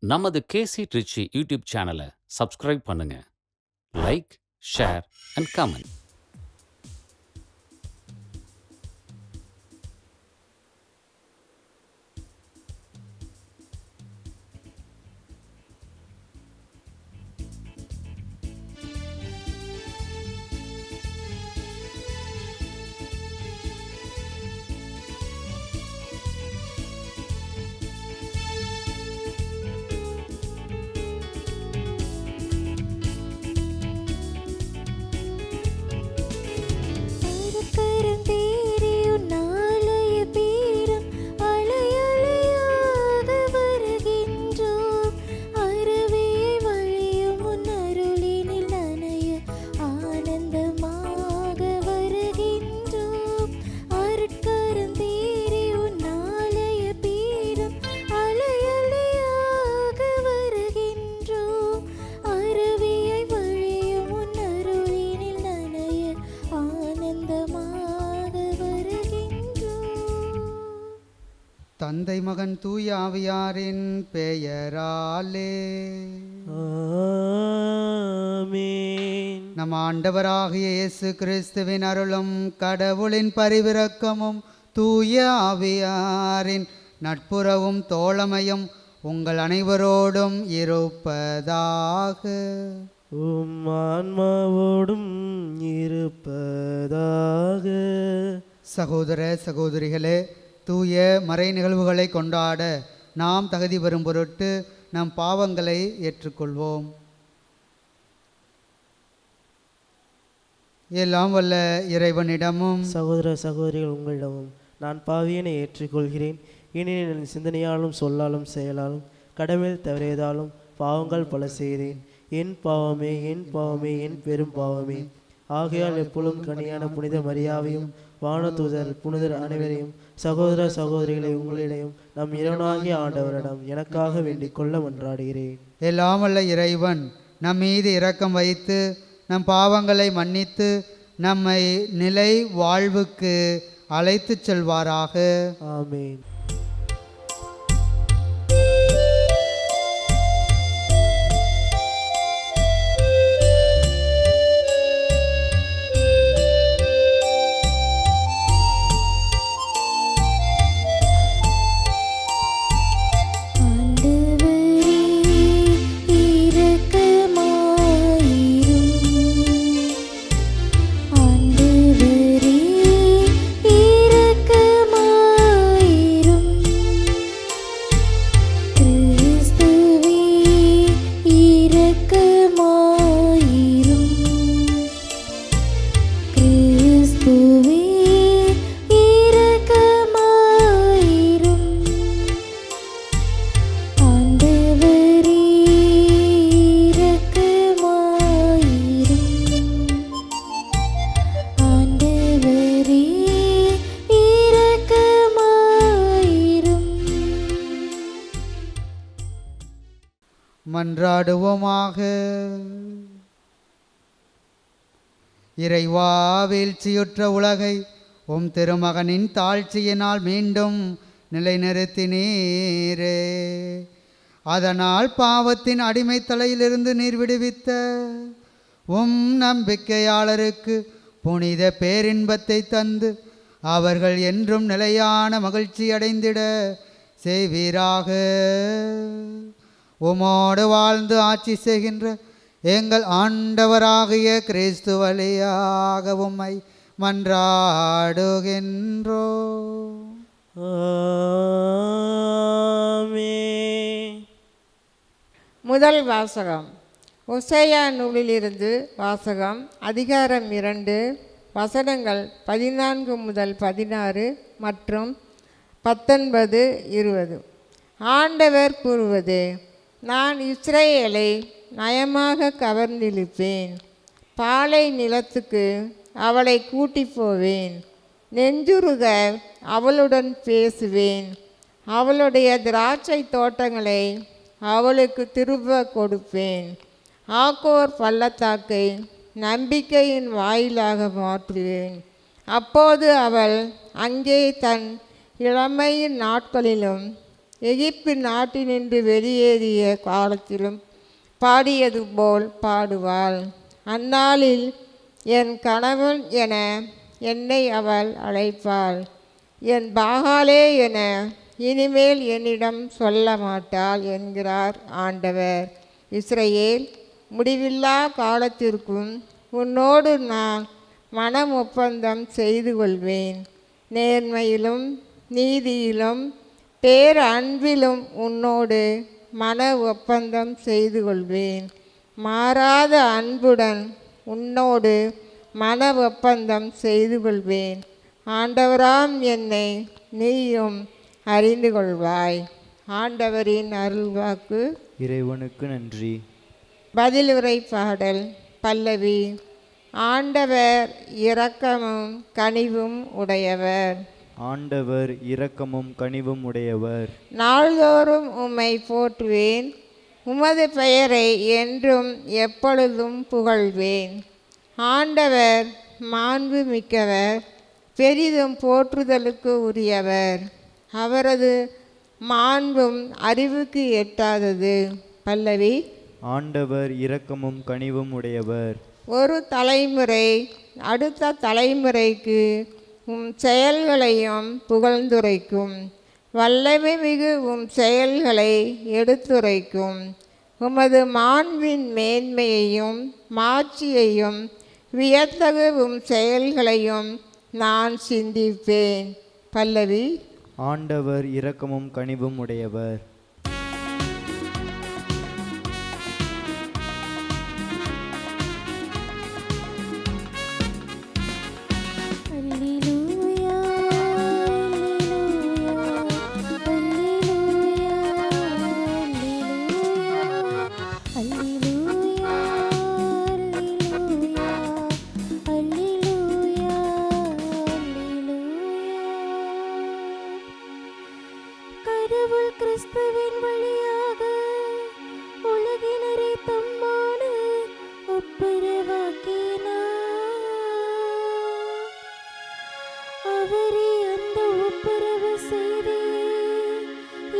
நமது கேசி ட்ரிச்சி யூடியூப் சேனலை சப்ஸ்கிரைப் பண்ணுங்க. Like, share and comment. தந்தை மகன் தூய ஆவியாரின் பெயராலே ஆமென். நம் ஆண்டவராகிய இயேசு கிறிஸ்துவின் அருளும் கடவுளின் பரிவிரக்கமும் தூய ஆவியாரின் நட்புறவும் தோழமையும் உங்கள் அனைவரோடும் இருப்பதாக. உம் ஆன்மாவோடும் இருப்பதாக. சகோதர சகோதரிகளே, தூய மறை நிகழ்வுகளை கொண்டாட நாம் தகுதி பெறும் பொருட்டு நம் பாவங்களை ஏற்றுக்கொள்வோம். எல்லாம் வல்ல இறைவனிடமும் சகோதர சகோதரிகள் உங்களிடமும் நான் பாவியனை ஏற்றுக்கொள்கிறேன். இனி என் சிந்தனையாலும் சொல்லாலும் செயலாலும் கடவுள் தவறியதாலும் பாவங்கள் பல செய்தேன். என் பாவமே என் பாவமே என் பெரும் பாவமே. ஆகையால் எப்பொழுதும் கனியான புனித மரியாவையும் வானதூதர் புனிதர் அனைவரையும் சகோதர சகோதரிகளை உங்களிடையும் நம் இறைவனாகிய ஆண்டவரிடம் எனக்காக வேண்டிக் கொள்ள மன்றாடுகிறேன். எல்லாம் வல்ல இறைவன் நம் மீது இரக்கம் வைத்து நம் பாவங்களை மன்னித்து நம்மை நிலை வாழ்வுக்கு அழைத்து செல்வாராக. ஆமென். மன்றாடுவோமாக. இறைவா, வீழ்ச்சியுற்ற உலகை உம் திருமகனின் தாழ்ச்சியினால் மீண்டும் நிலைநிறுத்தினீரே. அதனால் பாவத்தின் அடிமைத்தலையிலிருந்து நீர் விடுவித்த உம் நம்பிக்கையாளருக்கு புனித பேரின்பத்தை தந்து அவர்கள் என்றும் நிலையான மகிழ்ச்சி அடைந்திட செய்வீராக. உமோடு வாழ்ந்து ஆட்சி செய்கின்ற எங்கள் ஆண்டவராகிய கிறிஸ்து வழியாக உம்மை மன்றாடுகின்றோ. ஆமென். முதல் வாசகம். ஓசேயா நூலிலிருந்து வாசகம். அதிகாரம் 2, வசனங்கள் 14 முதல் 16 மற்றும் 19, 20. ஆண்டவர் கூறுவது: நான் இஸ்ரேலை நயமாக கவர்ந்திழுப்பேன், பாலை நிலத்துக்கு அவளை கூட்டி போவேன், நெஞ்சுருக அவளுடன் பேசுவேன், அவளுடைய திராட்சை தோட்டங்களை அவளுக்கு திரும்ப கொடுப்பேன், ஆக்கோர் பள்ளத்தாக்கை நம்பிக்கையின் வாயிலாக மாற்றுவேன். அப்போது அவள் அங்கே தன் இளமையின் நாட்களிலும் எகிப்து நாட்டினின்று வெளியேறிய காலத்திலும் பாடியது போல் பாடுவாள். அந்நாளில் என் கணவன் என என்னை அவள் அழைப்பாள். என் பாகாலே என இனிமேல் என்னிடம் சொல்ல மாட்டாள் என்கிறார் ஆண்டவர். இஸ்ரவேல், முடிவில்லா காலத்திற்கும் உன்னோடு நான் மனம் ஒப்பந்தம் செய்து கொள்வேன். நேர்மையிலும் நீதியிலும் பேர் அன்பிலும் உன்னோடு மன ஒப்பந்தம் செய்து கொள்வேன். மாறாத அன்புடன் உன்னோடு மன ஒப்பந்தம் செய்து கொள்வேன். ஆண்டவராம் என்னை நீயும் அறிந்து கொள்வாய். ஆண்டவரின் அருள்வாக்கு. இறைவனுக்கு நன்றி. பதிலுரை பாடல். பல்லவி. ஆண்டவர் இரக்கமும் கனிவும் உடையவர். ஆண்டவர் இரக்கமும் கனிவும் உடையவர். நாள்தோறும் உம்மை போற்றுவேன். உமது பெயரை என்றும் எப்பொழுதும் புகழ்வேன். ஆண்டவர் மாண்பு மிக்கவர், பெரிதும் போற்றுதலுக்கு உரியவர். அவரது மாண்பும் அறிவுக்கு எட்டாதது. பல்லவி. ஆண்டவர் இரக்கமும் கனிவும் உடையவர். ஒரு தலைமுறை அடுத்த தலைமுறைக்கு உம் செயல்களையும் புகழ்ந்துரைக்கும். வல்லமை மிகு உம் செயல்களை எடுத்துரைக்கும். உமது மாண்பின் மேன்மையையும் மாட்சியையும் வியத்தகு உம் செயல்களையும் நான் சிந்திப்பேன். பல்லவி. ஆண்டவர் இரக்கமும் கனிவும் உடையவர். கிறிஸ்துவின் வழியாக உலகினரை தம்மோடு ஒப்புரவாக்கினார். அவரே அந்த ஒப்புரவு செய்து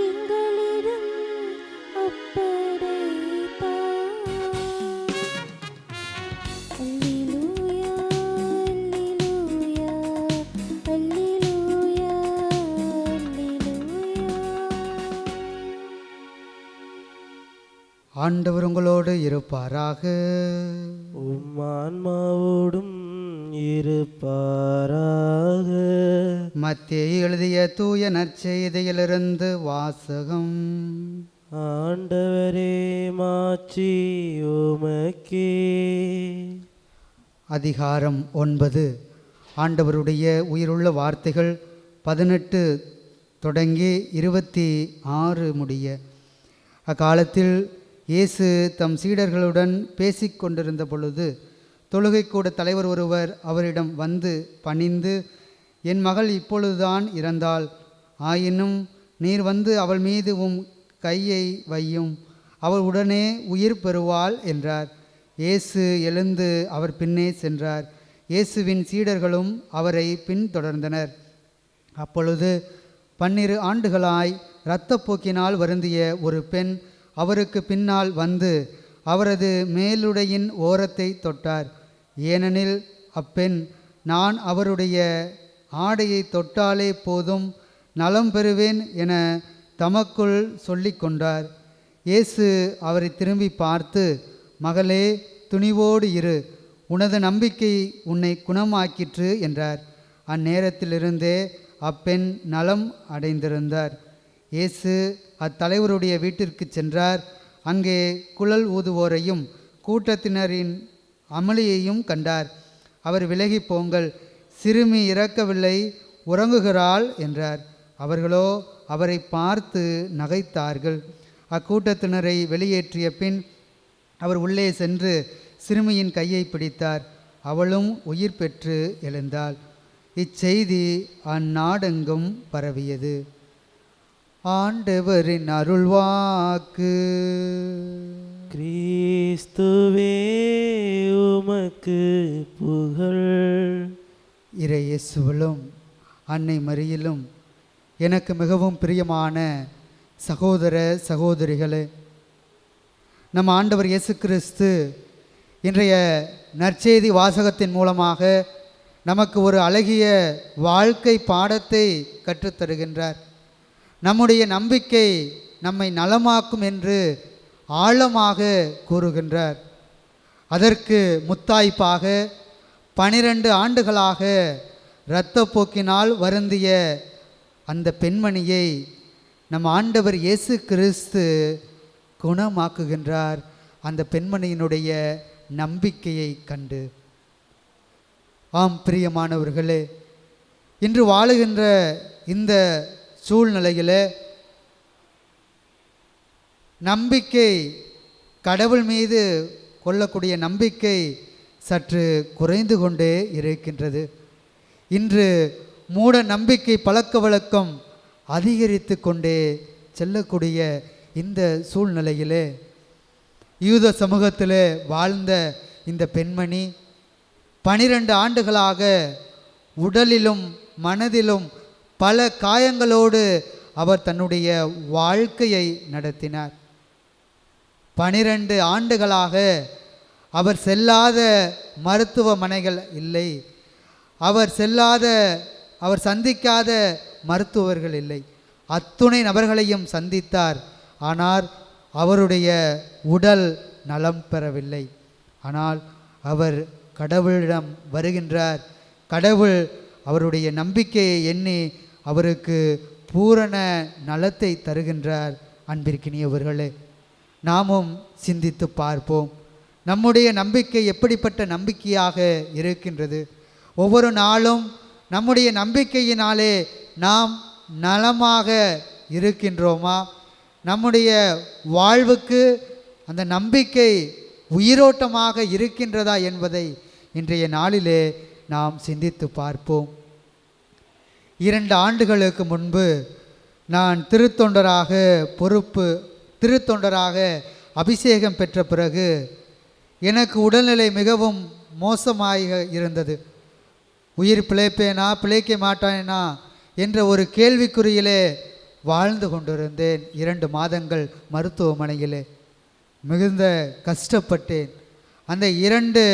எங்களிடம் ஒப்படைத்தார். அல்லேலூயா, அல்லேலூயா, அல்லேலூயா, அல்லேலூயா. ஆண்டவர் உங்களோடு இருப்பாராக. உம் ஆன்மாவோடும் இருப்பாராக. மத்தேயு எழுதிய தூய நற்செய்தியிலிருந்து வாசகம். ஆண்டவரே மாட்சி உமக்கே. அதிகாரம் 9. ஆண்டவருடைய உயிருள்ள வார்த்தைகள் 18 தொடங்கி 26 முடிய. அக்காலத்தில் இயேசு தம் சீடர்களுடன் பேசிக்கொண்டிருந்த பொழுது தொழுகைக்கூட தலைவர் ஒருவர் அவரிடம் வந்து பணிந்து, என் மகள் இப்பொழுதுதான் இறந்தாள். ஆயினும் நீர் வந்து அவள் மீது உம் கையை வையும், அவள் உடனே உயிர் பெறுவாள் என்றார். இயேசு எழுந்து அவர் பின்னே சென்றார். இயேசுவின் சீடர்களும் அவரை பின்தொடர்ந்தனர். அப்பொழுது 12 ஆண்டுகளாய் இரத்தப்போக்கினால் வருந்திய ஒரு பெண் அவருக்கு பின்னால் வந்து அவரது மேலுடையின் ஓரத்தை தொட்டார். ஏனெனில் அப்பெண், நான் அவருடைய ஆடையை தொட்டாலே போதும், நலம் பெறுவேன் என தமக்குள் சொல்லிக்கொண்டார். இயேசு அவரை திரும்பி பார்த்து, மகளே, துணிவோடு இரு, உனது நம்பிக்கை உன்னை குணமாக்கிற்று என்றார். அந்நேரத்திலிருந்தே அப்பெண் நலம் அடைந்திருந்தார். இயேசு அத்தலைவருடைய வீட்டிற்கு சென்றார். அங்கே குழல் ஊதுவோரையும் கூட்டத்தினரின் அமளியையும் கண்டார். அவர் விலகி போங்கள், சிறுமி இறக்கவில்லை, உறங்குகிறாள் என்றார். அவர்களோ அவரை பார்த்து நகைத்தார்கள். அக்கூட்டத்தினரை வெளியேற்றிய பின் அவர் உள்ளே சென்று சிறுமியின் கையை பிடித்தார். அவளும் உயிர் பெற்று எழுந்தாள். இச்செய்தி அந்நாடெங்கும் பரவியது. ஆண்டவரின் அருள்வாக்கு. கிறிஸ்துவே உமக்கு புகழ். இறை இயேசுவிலும் அன்னை மரியிலும் எனக்கு மிகவும் பிரியமான சகோதர சகோதரிகளே, நம் ஆண்டவர் இயேசு கிறிஸ்து இன்றைய நற்செய்தி வாசகத்தின் மூலமாக நமக்கு ஒரு அழகிய வாழ்க்கை பாடத்தை கற்றுத்தருகின்றார். நம்முடைய நம்பிக்கை நம்மை நலமாக்கும் என்று ஆழமாக கூறுகின்றார். அதற்கு முத்தாய்ப்பாக 12 ஆண்டுகளாக இரத்தப்போக்கினால் வருந்திய அந்த பெண்மணியை நம் ஆண்டவர் இயேசு கிறிஸ்து குணமாக்குகின்றார். அந்த பெண்மணியினுடைய நம்பிக்கையை கண்டு. ஆம் பிரியமானவர்களே, இன்று வாழுகின்ற இந்த சூழ்நிலையில் நம்பிக்கை, கடவுள் மீது கொள்ளக்கூடிய நம்பிக்கை சற்று குறைந்து கொண்டே இருக்கின்றது. இன்று மூட நம்பிக்கை பழக்க வழக்கம் அதிகரித்து கொண்டே செல்லக்கூடிய இந்த சூழ்நிலையிலே யூத சமூகத்திலே வாழ்ந்த இந்த பெண்மணி 12 ஆண்டுகளாக உடலிலும் மனதிலும் பல காயங்களோடு அவர் தன்னுடைய வாழ்க்கையை நடத்தினார். 12 ஆண்டுகளாக அவர் செல்லாத மருத்துவமனைகள் இல்லை, அவர் சந்திக்காத மருத்துவர்கள் இல்லை. அத்துணை நபர்களையும் சந்தித்தார். ஆனால் அவருடைய உடல் நலம் பெறவில்லை. ஆனால் அவர் கடவுளிடம் வருகின்றார். கடவுள் அவருடைய நம்பிக்கையை எண்ணி அவருக்கு பூரண நலத்தை தருகின்றார். அன்பிற்கினியவர்களே, நாமும் சிந்தித்து பார்ப்போம். நம்முடைய நம்பிக்கை எப்படிப்பட்ட நம்பிக்கையாக இருக்கின்றது? ஒவ்வொரு நாளும் நம்முடைய நம்பிக்கையினாலே நாம் நலமாக இருக்கின்றோமா? நம்முடைய வாழ்வுக்கு அந்த நம்பிக்கை உயிரோட்டமாக இருக்கின்றதா என்பதை இன்றைய நாளிலே நாம் சிந்தித்து பார்ப்போம். 2 ஆண்டுகளுக்கு முன்பு நான் திருத்தொண்டராக அபிஷேகம் பெற்ற பிறகு எனக்கு உடல்நிலை மிகவும் மோசமாக இருந்தது. உயிர் பிழைப்பேனா பிழைக்க மாட்டேனா என்ற ஒரு கேள்விக்குறியிலே வாழ்ந்து கொண்டிருந்தேன். 2 மாதங்கள் மருத்துவமனையிலே மிகுந்த கஷ்டப்பட்டேன். அந்த 2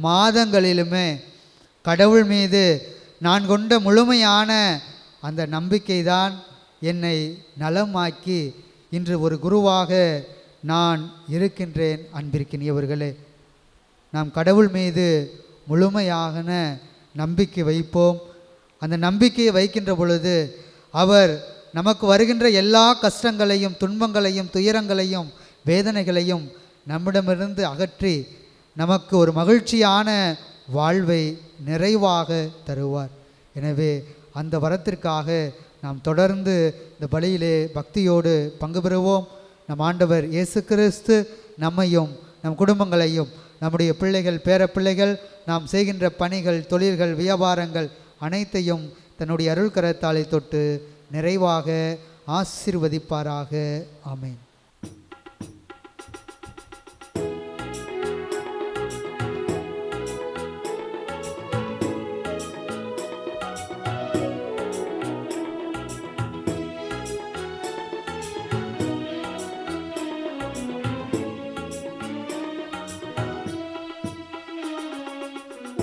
மாதங்களிலுமே கடவுள் மீது நான் கொண்ட முழுமையான அந்த நம்பிக்கைதான் என்னை நலமாக்கி இன்று ஒரு குருவாக நான் இருக்கின்றேன். அன்பிற்கினியவர்களே, நாம் கடவுள் மீது முழுமையான நம்பிக்கை வைப்போம். அந்த நம்பிக்கையை வைக்கின்ற பொழுது அவர் நமக்கு வருகின்ற எல்லா கஷ்டங்களையும், துன்பங்களையும், துயரங்களையும், வேதனைகளையும் நம்மிடமிருந்து அகற்றி நமக்கு ஒரு மகிழ்ச்சியான வாழ்வை நிறைவாக தருவார். எனவே அந்த வரத்திற்காக நாம் தொடர்ந்து இந்த பலியிலே பக்தியோடு பங்கு பெறுவோம். நம் ஆண்டவர் இயேசு கிறிஸ்து நம்மையும் நம் குடும்பங்களையும், நம்முடைய பிள்ளைகள், பேரப்பிள்ளைகள், நாம் செய்கின்ற பணிகள், தொழில்கள், வியாபாரங்கள் அனைத்தையும் தன்னுடைய அருள் கரத்தாலை தொட்டு நிறைவாக ஆசீர்வதிப்பாராக. ஆமென்.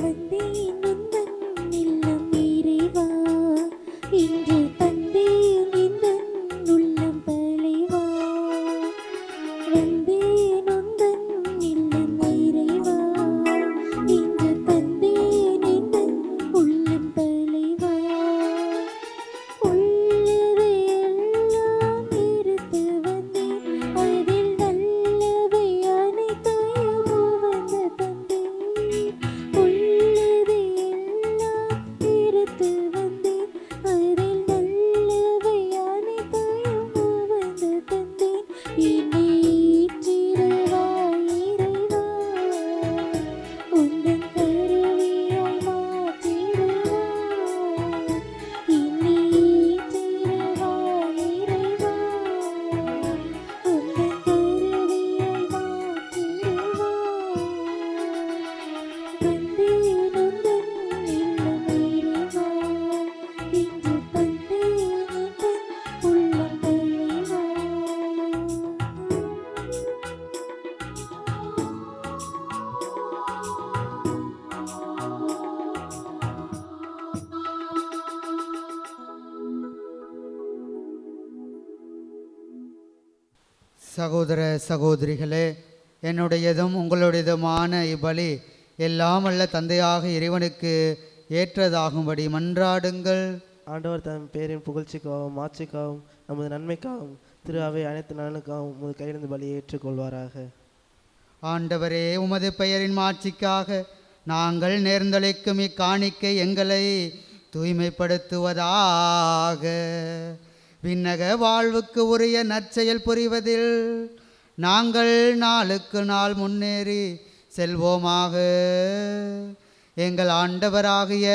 வந்தேன் உந்தன் இல்லம் இறைவா, இன்று தந்தேன் இந்தன் உள்ளம் தலைவா. வந்தேன் உந்தன் இல்லம் இறைவா, இன்று தந்தேன் இந்தன் உள்ளம் தலைவா. உள்ளதை எல்லாம் எடுத்து வந்தேன், அதில் நல்லவை அனைத்தையும் உவந்து தந்தேன். உள்ளதை எல்லாம் எடுத்து வந்தேன், அதில் சகோதர சகோதரிகளே, என்னுடையதும் உங்களுடையதுமான இப்பலி எல்லாம் வல்ல தந்தையாக இறைவனுக்கு ஏற்றதாகும்படி மன்றாடுங்கள். ஆண்டவர் தம் பேரின் புகழ்ச்சிக்காகவும் மாட்சிக்காகவும் நமது நன்மைக்காகவும் திரு அவை அனைத்து நலனுக்காகவும் உமது கையிலிருந்து பலியை ஏற்றுக்கொள்வாராக. ஆண்டவரே, உமது பெயரின் மாட்சிக்காக நாங்கள் நேர்ந்தளிக்கும் இக்காணிக்கை எங்களை தூய்மைப்படுத்துவதாக. விண்ணக வாழ்வுக்கு உரிய நற்செயல் புரிவதில் நாங்கள் நாளுக்கு நாள் முன்னேறி செல்வோமாக. எங்கள் ஆண்டவராகிய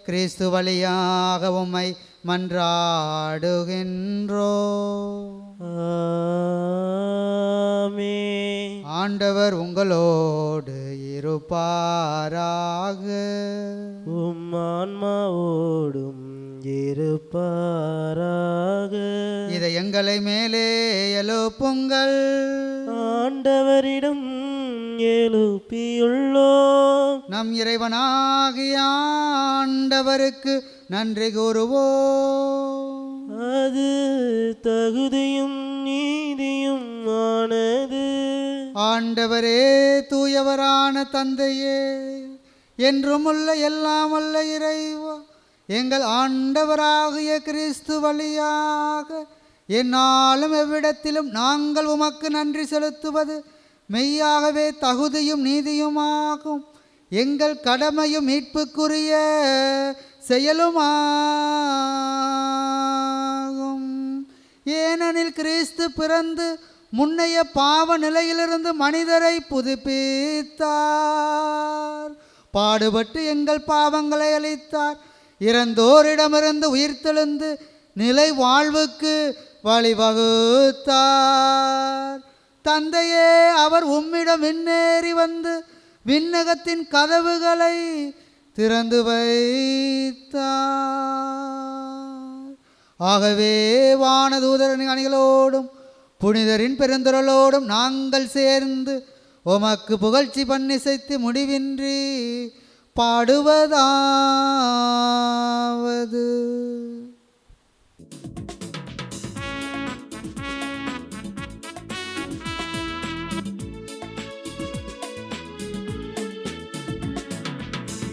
கிறிஸ்து வழியாக உம்மை மன்றாடுகின்றோ. ஆமென். ஆண்டவர் உங்களோடு இருப்பாராக. உம் ஆன்மாவோடும் இருப்பாராக. இதை எங்களை மேலே எழுப்புங்கள். ஆண்டவரிடம் எழுப்பியுள்ளோம். நம் இறைவனாகிய ஆண்டவருக்கு நன்றி கூறுவோம். அது தகுதியும் நீதியும் ஆனது. ஆண்டவரே, தூயவரான தந்தையே, என்றும் உள்ள எல்லாம் வல்ல இறைவா, எங்கள் ஆண்டவராகிய கிறிஸ்து வழியாக எந்நாளும் எவ்விடத்திலும் நாங்கள் உமக்கு நன்றி செலுத்துவது மெய்யாகவே தகுதியும் நீதியுமாகும். எங்கள் கடமையும் மீட்புக்குரிய செயலுமாகும். ஏனெனில் கிறிஸ்து பிறந்து முன்னைய பாவ நிலையிலிருந்து மனிதரை புதுப்பித்தார். பாடுபட்டு எங்கள் பாவங்களை அளித்தார். இறந்தோரிடமிருந்து உயிர்த்தெழுந்து நிலை வாழ்வுக்கு வழிவகுத்தார். தந்தையே, அவர் உம்மிடம் விண்ணேறி வந்து விண்ணகத்தின் கதவுகளை திறந்து வைத்தார். ஆகவே வானதூதரின் அணிகளோடும் புனிதரின் பெருந்திரளோடும் நாங்கள் சேர்ந்து உமக்கு புகழ்ச்சி பண்ணிசைத்து முடிவின்றி பாடுவதாவது.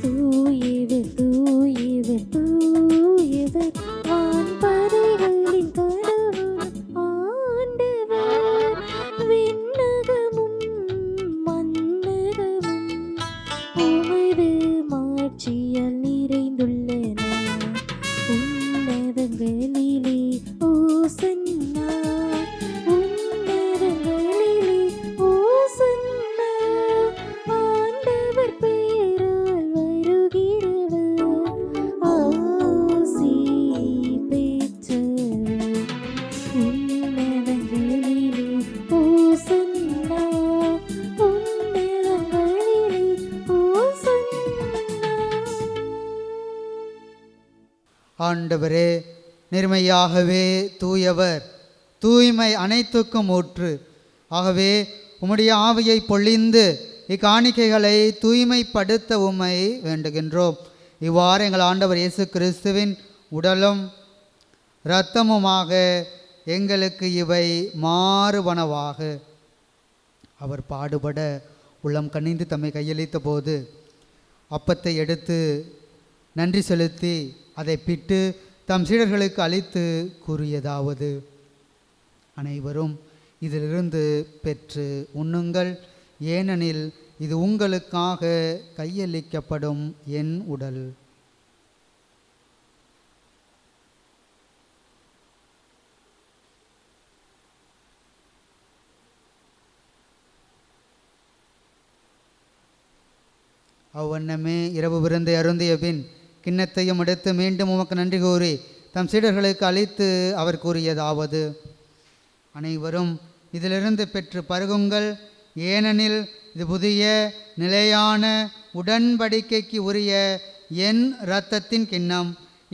தூயவர் தூயவர் தூயவர் வான்படைகளின் கடவுள் ஆண்டவர். விண்ணகமும் மண்ணகமும் உமது மாட்சியால் நிறைந்துள்ளன. உன்னதங்களிலே ஓசன்னா, உன்னதங்களிலே ஓசன்னா. ஆண்டவர் பெயரால் வருகிறவர் ஆசி பெற்றவர். உன்னதங்களிலே ஓசன்னா, உன்னதங்களிலே ஓசன்னா. ஆண்டவரே, நிர்மையாகவே தூயவர், தூய்மை அனைத்துக்கும் ஊற்று. ஆகவே உம்முடைய ஆவியை பொழிந்து இக்காணிக்கைகளை தூய்மைப்படுத்த உம்மை வேண்டுகின்றோம். இவ்வாறு எங்கள் ஆண்டவர் இயேசு கிறிஸ்துவின் உடலும் இரத்தமுமாக எங்களுக்கு இவை மாறுவனவாக. அவர் பாடுபட உள்ளம் கனிந்து தம்மை கையளித்த போது அப்பத்தை எடுத்து நன்றி செலுத்தி அதை பிட்டு தம் சீடர்களுக்கு அளித்து கூறியதாவது: அனைவரும் இதிலிருந்து பெற்று உண்ணுங்கள், ஏனெனில் இது உங்களுக்காக கையளிக்கப்படும் என் உடல். அவ்வண்ணமே இரவு விருந்தை அருந்திய பின் கிண்ணத்தையும் எடுத்து மீண்டும் உமக்கு நன்றி கூறி தம் சீடர்களுக்கு அளித்து அவர் கூறியதாவது: அனைவரும் இதிலிருந்து பெற்று பருகுங்கள், ஏனெனில் இது புதிய நிலையான உடன்படிக்கைக்கு உரிய என் இரத்தத்தின் கிண்ணம்.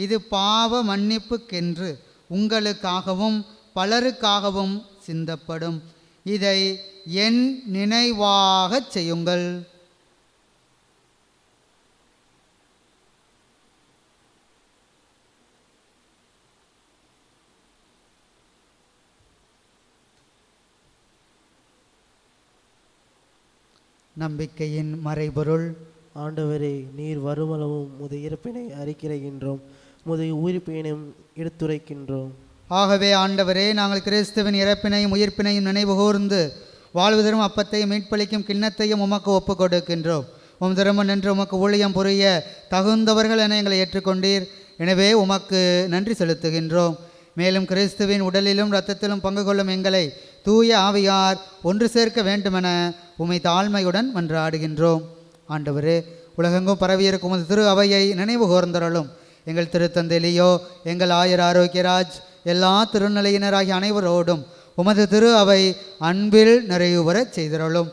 இது பாவ மன்னிப்புக்கென்று உங்களுக்காகவும் பலருக்காகவும் சிந்தப்படும். இதை என் நினைவாகச் செய்யுங்கள். நம்பிக்கையின் மறைபொருள். ஆண்டவரே, நீர் வருமளவும் முது இறப்பினை அறிக்கைகின்றோம், முது உயிர்ப்பினையும் எடுத்துரைக்கின்றோம். ஆகவே ஆண்டவரே, நாங்கள் கிறிஸ்துவின் இறப்பினையும் உயிர்ப்பினையும் நினைவு கூர்ந்து வாழ்வு தரும் அப்பத்தையும் மீட்பளிக்கும் கிண்ணத்தையும் உமக்கு ஒப்புக் கொடுக்கின்றோம். உம் திரும்ப நின்று உமக்கு ஊழியம் புரிய தகுந்தவர்கள் என எங்களை ஏற்றுக்கொண்டீர். எனவே உமக்கு நன்றி செலுத்துகின்றோம். மேலும் கிறிஸ்துவின் உடலிலும் இரத்தத்திலும் பங்கு கொள்ளும் எங்களை தூய ஆவியார் ஒன்று சேர்க்க வேண்டுமென உம்மை தாழ்மையுடன் மன்றாடுகின்றோம். ஆண்டவரே, உலகெங்கும் பரவியிருக்கும் உமது திரு அவையை நினைவு கூர்ந்தருளும். எங்கள் திருத்தந்தை லியோ, எங்கள் ஆயர் ஆரோக்கியராஜ், எல்லா திருநிலையினராகிய அனைவரோடும் உமது திரு அவை அன்பில் நிறைவு பெறச் செய்தருளும்.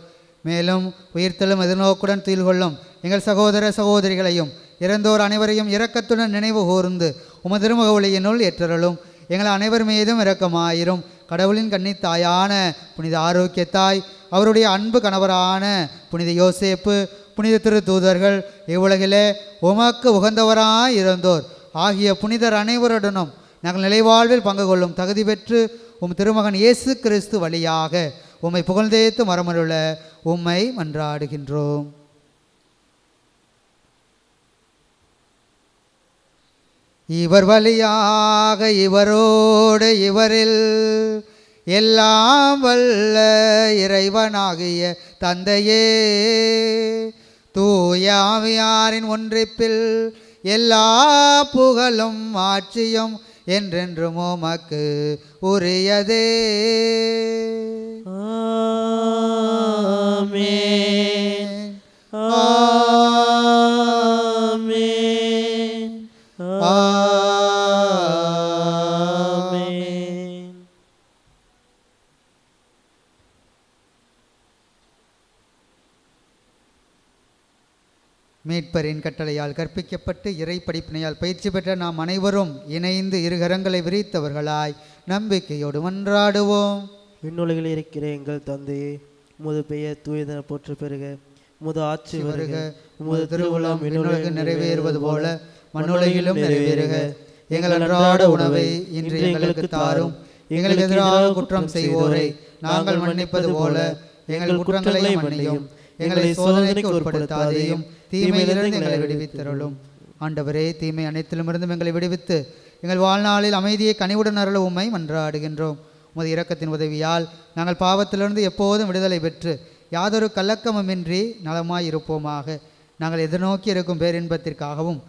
மேலும் உயிர்த்தெழும் எதிர்நோக்குடன் துயில் கொள்ளும் எங்கள் சகோதர சகோதரிகளையும் இறந்தோர் அனைவரையும் இரக்கத்துடன் நினைவு கூர்ந்து உமது திருமுக ஒளியினுள் ஏற்றருளும். எங்கள் அனைவர் மீதும் இரக்கமாயிரும். கடவுளின் கன்னித்தாயான புனித ஆரோக்கியத்தாய், அவருடைய அன்பு கணவரான புனித யோசேப்பு, புனித திரு தூதர்கள், இவ்வுலகிலே உமக்கு உகந்தவராய் இருந்தோர் ஆகிய புனிதர் அனைவருடனும் நாங்கள் நிலைவாழ்வில் பங்கு கொள்ளும் தகுதி பெற்று உம் திருமகன் இயேசு கிறிஸ்து வழியாக உம்மை புகழ்ந்தேத்து மரமருள உம்மை மன்றாடுகின்றோம். இவர் வழியாக இவரோடு இவரில் எல்லாம் வல்ல இறைவனாகிய தந்தையே, தூய ஆவியாரின் ஒன்றிப்பில் எல்லா புகழும் ஆட்சியும் என்றென்றும் உமக்கு உரியதே. ஆமென். ஆமென். ஆமென். மீட்பரின் கட்டளையால் கற்பிக்கப்பட்டு இறை படிப்பினையால் பயிற்சி பெற்ற நாம் அனைவரும் இணைந்து இருகரங்களை விரித்தவர்களாய் நம்பிக்கையோடு மன்றாடுவோம். விண்ணுலகில் இருக்கிற எங்கள் தந்தையே, உமது பெயர் தூயதென போற்ற பெறுக, உமது ஆட்சி வருக, உமது திருவுளம் விண்ணுலகில் நிறைவேறுவது போல மண்ணுலகிலும் நிறைவேறுக. எங்கள் அன்றாட உணவை இன்று எங்களுக்கு தாரும். எங்களுக்கு எதிராக குற்றம் செய்வோரை நாங்கள் மன்னிப்பது போல எங்கள் குற்றங்களை மன்னியும். எங்களை சோதனைக்கு உட்படுத்தாதேயும், தீமையிலிருந்து எங்களை விடுவித்தருளும். ஆண்டவரே, தீமை அனைத்திலுமிருந்தும் எங்களை விடுவித்து எங்கள் வாழ்நாளில் அமைதியை கனிவுடன் அருள உம்மை மன்றாடுகின்றோம். உமது இரக்கத்தின் உதவியால் நாங்கள் பாவத்திலிருந்து எப்போதும் விடுதலை பெற்று யாதொரு கலக்கமுமின்றி நலமாய் இருப்போமாக. நாங்கள் எதிர்நோக்கி இருக்கும் பேரின்பத்திற்காகவும்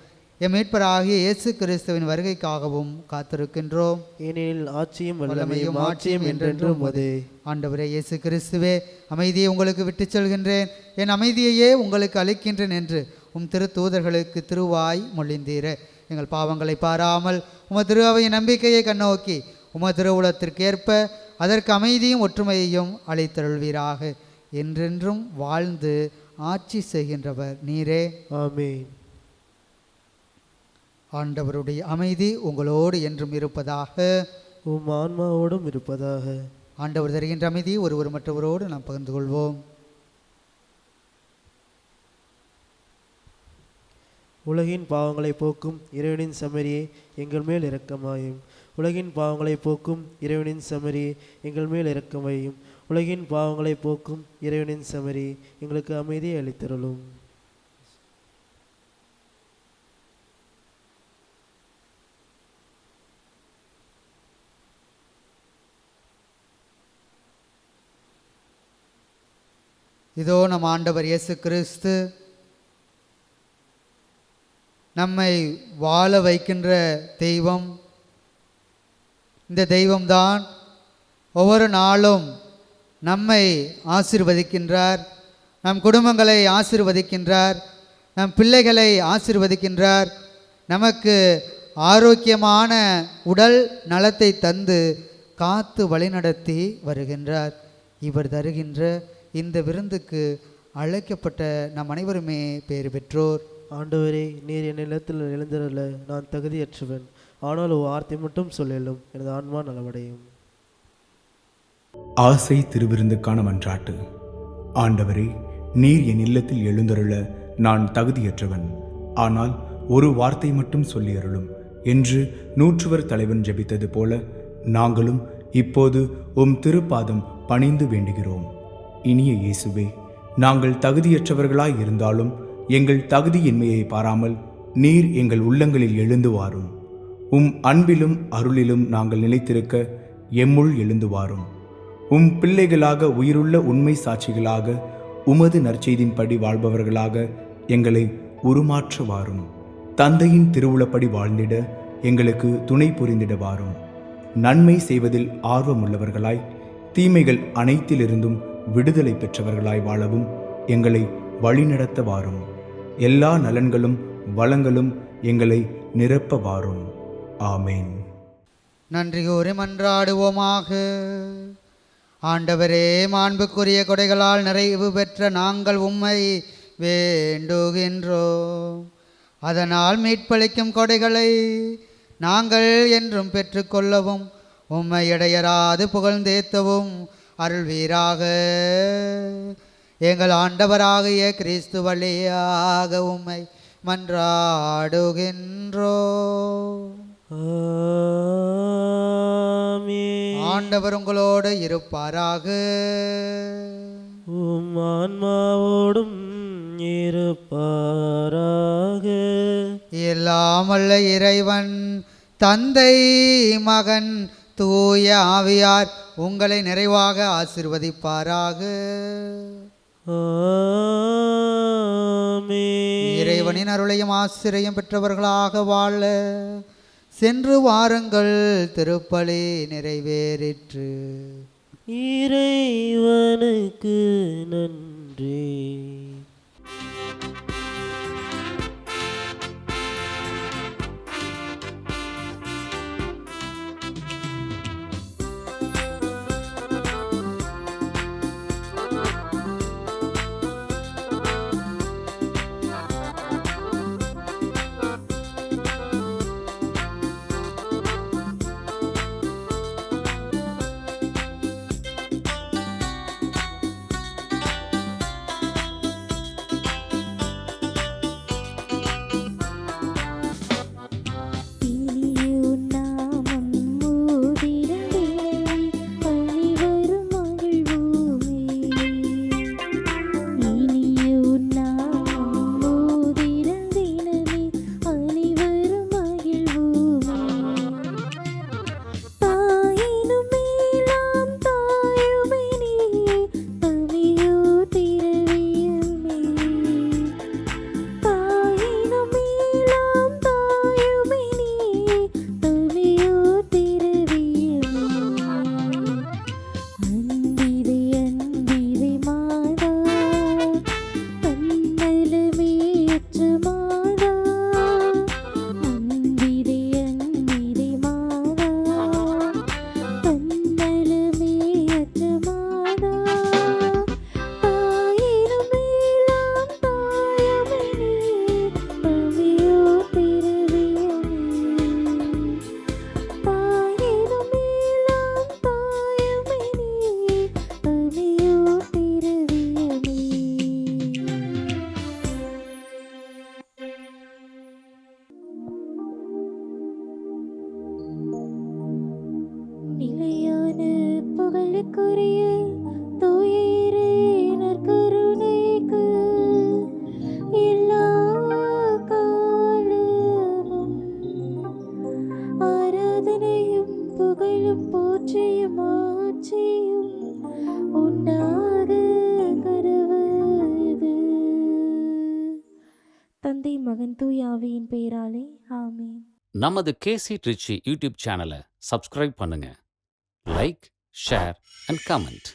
எம் மீட்பராகிய இயேசு கிறிஸ்துவின் வருகைக்காகவும் காத்திருக்கின்றோம். ஏனெனில் ஆட்சியும் வல்லமையும் ஆட்சியும் என்றென்றும் உமதே. ஆண்டவரே இயேசு கிறிஸ்துவே, அமைதியை உங்களுக்கு விட்டுச் செல்கின்றேன், என் அமைதியையே உங்களுக்கு அளிக்கின்றேன் என்று உம் திரு தூதர்களுக்கு திருவாய் மொழிந்தீரே. எங்கள் பாவங்களை பாராமல் உமது திரு அவையின் நம்பிக்கையை கண்ணோக்கி உமது திருவுளத்திற்கேற்ப அதற்கு அமைதியும் ஒற்றுமையையும் அளித்தருள்வீராக. என்றென்றும் வாழ்ந்து ஆட்சி செய்கின்றவர் நீரே. ஆமென். ஆண்டவருடைய அமைதி உங்களோடு என்றும் இருப்பதாக. உம் ஆன்மாவோடும் இருப்பதாக. ஆண்டவர் தருகின்ற அமைதி ஒருவர் மற்றவரோடு நாம் பகிர்ந்து கொள்வோம். உலகின் பாவங்களை போக்கும் இறைவனின் செம்மறியே, எங்கள் மேல் இரக்கமாயும். உலகின் பாவங்களை போக்கும் இறைவனின் செம்மறியே, எங்கள் மேல் இரக்கமாயும். உலகின் பாவங்களை போக்கும் இறைவனின் செம்மறியே, எங்களுக்கு அமைதியை அளித்தருளும். இதோ நம் ஆண்டவர் இயேசு கிறிஸ்து நம்மை வாழ வைக்கின்ற தெய்வம். இந்த தெய்வம்தான் ஒவ்வொரு நாளும் நம்மை ஆசீர்வதிக்கின்றார், நம் குடும்பங்களை ஆசீர்வதிக்கின்றார், நம் பிள்ளைகளை ஆசீர்வதிக்கின்றார். நமக்கு ஆரோக்கியமான உடல் நலத்தை தந்து காத்து வழிநடத்தி வருகின்றார். இவர் தருகின்ற இந்த விருந்துக்கு அழைக்கப்பட்ட நம் அனைவருமே பேறு பெற்றோர். ஆண்டவரே, நீர் என் நிலத்தில் எழுந்திரல நான் தகுதியற்றவன், ஆனால் ஒரு வார்த்தை மட்டும் சொல்லலும் எனது ஆன்மா நலமடையும். ஆசை திருவிருந்துக்கான மன்றாட்டு. ஆண்டவரே, நீர் என் இல்லத்தில் எழுந்தருள நான் தகுதியற்றவன், ஆனால் ஒரு வார்த்தை மட்டும் சொல்லியருளும் என்று நூற்றுவர் தலைவன் ஜெபித்தது போல நாங்களும் இப்போது உம் திருப்பாதம் பணிந்து வேண்டுகிறோம். இனிய இயேசுவே, நாங்கள் தகுதியற்றவர்களாய் இருந்தாலும் எங்கள் தகுதியின்மையை பாராமல் நீர் எங்கள் உள்ளங்களில் எழுந்து வாரும். உம் அன்பிலும் அருளிலும் நாங்கள் நிலைத்திருக்க எம்முள் எழுந்து வாரும். உம் பிள்ளைகளாக உயிருள்ள உண்மை சாட்சிகளாக உமது நற்செய்தின்படி வாழ்பவர்களாக எங்களை உருமாற்ற வாரும். தந்தையின் திருவுளப்படி வாழ்ந்திட எங்களுக்கு துணை புரிந்திட வாரும். நன்மை செய்வதில் ஆர்வமுள்ளவர்களாய் தீமைகள் அனைத்திலிருந்தும் விடுதலை பெற்றவர்களாய் வாழவும் எங்களை வழிநடத்த வாரும். எல்லா நலன்களும் வளங்களும் எங்களை நிரப்ப வாரும். ஆமேன். நன்றி கூறி மன்றாடுவோமாக. ஆண்டவரே, மாண்புக்குரிய கொடைகளால் நிறைவு பெற்ற நாங்கள் உம்மை வேண்டுகின்றோம். அதனால் மீட்பளிக்கும் கொடைகளை நாங்கள் என்றும் பெற்றுக்கொள்ளவும் உம்மை இடையராது புகழ்ந்தேத்தவும் அருள்வீராக. எங்கள் ஆண்டவராகிய கிறிஸ்து வழியாக உம்மை மன்றாடுகின்றோம். ஆமென். ஆண்டவர் உங்களோடு இருப்பாராக. உம் ஆன்மாவோடும் இருப்பாராக. எல்லாம் வல்ல இறைவன் தந்தை, மகன், தூய ஆவியார் உங்களை நிறைவாக ஆசீர்வதிப்பாராக. ஆமென். இறைவனின் அருளையும் ஆசிரியம் பெற்றவர்களாக வாழ சென்று வாருங்கள். திருப்பலி நிறைவேறிற்று. இறைவனுக்கு நன்றி. நிலையான புகழுக்குரிய தூய இறை நற்கருணைக்கு எல்லா காலமும் ஆராதனையும் புகழும் போற்றியும் ஆட்சியும் உண்டாக கடவுது. தந்தை, மகன், தூய ஆவியின் பெயராலே ஆமென். நமது கேசி ட்ரிச்சி யூடியூப் சேனலை சப்ஸ்கிரைப் பண்ணுங்க. Like, share and comment.